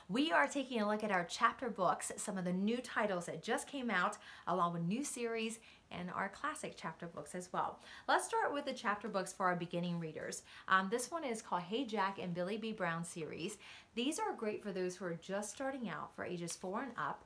We are taking a look at our chapter books, some of the new titles that just came out, along with new series and our classic chapter books as well. Let's start with the chapter books for our beginning readers. This one is called Hey Jack and Billy B. Brown series. These are great for those who are just starting out, for ages 4 and up.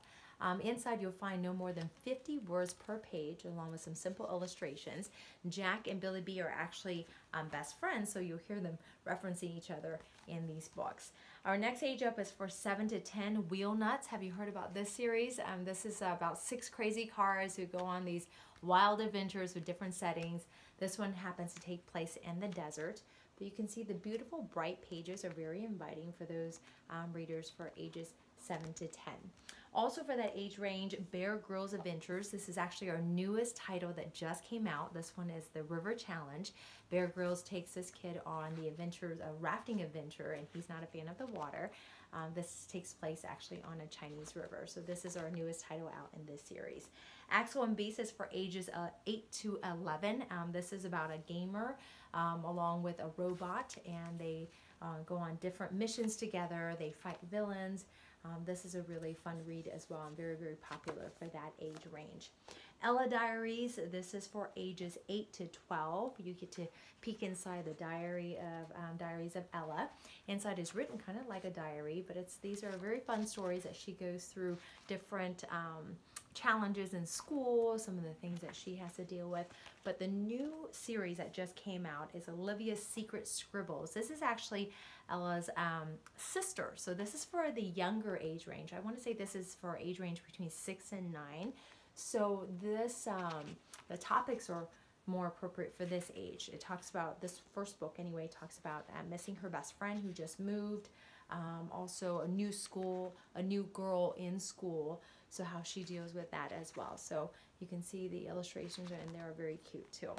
Inside you'll find no more than 50 words per page, along with some simple illustrations. Jack and Billy B are actually best friends, so you'll hear them referencing each other in these books. Our next age up is for 7 to 10, Wheel Nuts. Have you heard about this series? This is about 6 crazy cars who go on these wild adventures with different settings. This one happens to take place in the desert. But you can see the beautiful bright pages are very inviting for those readers for ages 7 to 10. Also for that age range, Bear Grylls Adventures. This is actually our newest title that just came out. This one is the River Challenge. Bear Grylls takes this kid on the adventures, a rafting adventure, and he's not a fan of the water. This takes place actually on a Chinese river. So this is our newest title out in this series. Axel and Beast is for ages 8 to 11. This is about a gamer along with a robot, and they go on different missions together. They fight villains. This is a really fun read as well, and very, very popular for that age range. Ella Diaries, this is for ages 8 to 12. You get to peek inside the Diaries of Ella. Inside is written kind of like a diary, but these are very fun stories that she goes through different challenges in school, some of the things that she has to deal with. But the new series that just came out is Olivia's Secret Scribbles. This is actually Ella's sister, so this is for the younger age range. I want to say this is for age range between 6 and 9. So this, the topics are more appropriate for this age. It talks about, this first book anyway, talks about missing her best friend who just moved, also a new school, a new girl in school, so how she deals with that as well. So you can see the illustrations and they're very cute too.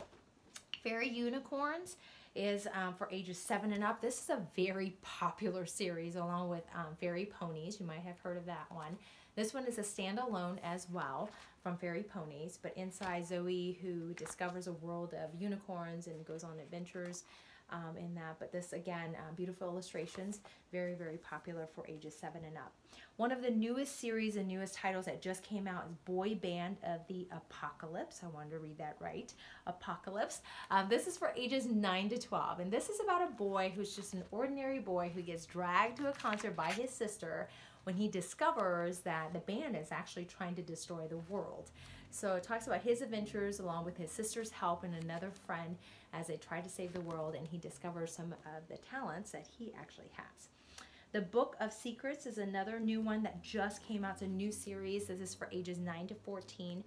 Fairy Unicorns is for ages 7 and up. This is a very popular series along with Fairy Ponies. You might have heard of that one. This one is a standalone as well from Fairy Ponies, but inside Zoe, who discovers a world of unicorns and goes on adventures in that. But this, again, beautiful illustrations, very, very popular for ages 7 and up. One of the newest series and newest titles that just came out is Boy Band of the Apocalypse. I wanted to read that right. Apocalypse. This is for ages 9 to 12, and this is about a boy who's just an ordinary boy who gets dragged to a concert by his sister when he discovers that the band is actually trying to destroy the world. So it talks about his adventures along with his sister's help and another friend as they try to save the world, and he discovers some of the talents that he actually has. The Book of Secrets is another new one that just came out. It's a new series. This is for ages 9 to 14.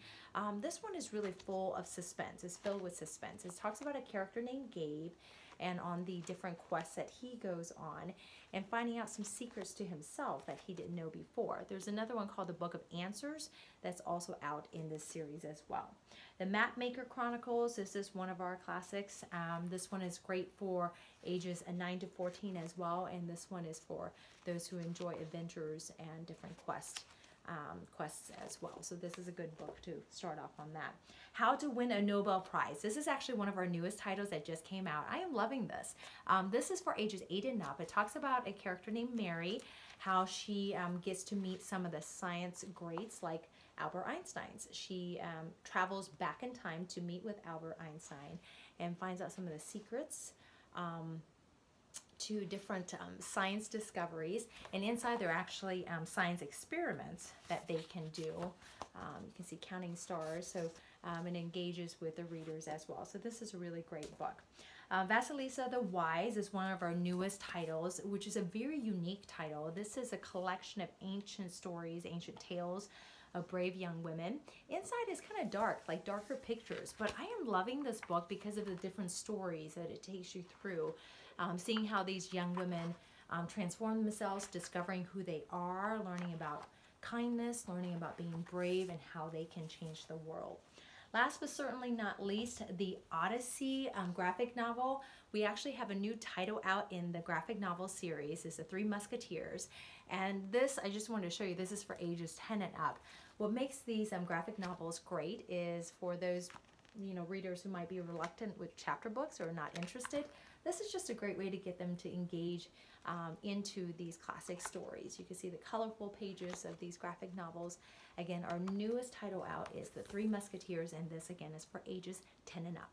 This one is really full of suspense. It's filled with suspense. It talks about a character named Gabe and on the different quests that he goes on and finding out some secrets to himself that he didn't know before. There's another one called the Book of Answers that's also out in this series as well. The Mapmaker Chronicles, this is one of our classics. This one is great for ages 9 to 14 as well, and this one is for those who enjoy adventures and different quests as well. So this is a good book to start off on that. How to Win a Nobel Prize. This is actually one of our newest titles that just came out. I am loving this. This is for ages 8 and up. It talks about a character named Mary, how she gets to meet some of the science greats like Albert Einstein's. She travels back in time to meet with Albert Einstein and finds out some of the secrets to different science discoveries, and inside there are actually science experiments that they can do. You can see counting stars, so it engages with the readers as well. So this is a really great book. Vasilisa the Wise is one of our newest titles, which is a very unique title. This is a collection of ancient stories, ancient tales of brave young women. Inside is kind of dark, like darker pictures, but I am loving this book because of the different stories that it takes you through. Seeing how these young women transform themselves, discovering who they are, learning about kindness, learning about being brave, and how they can change the world. Last but certainly not least, the Odyssey graphic novel. We actually have a new title out in the graphic novel series. It's the Three Musketeers. And this, I just wanted to show you, this is for ages 10 and up. What makes these graphic novels great is for those readers who might be reluctant with chapter books or not interested. this is just a great way to get them to engage into these classic stories. You can see the colorful pages of these graphic novels. Again, our newest title out is The Three Musketeers, and this again is for ages 10 and up.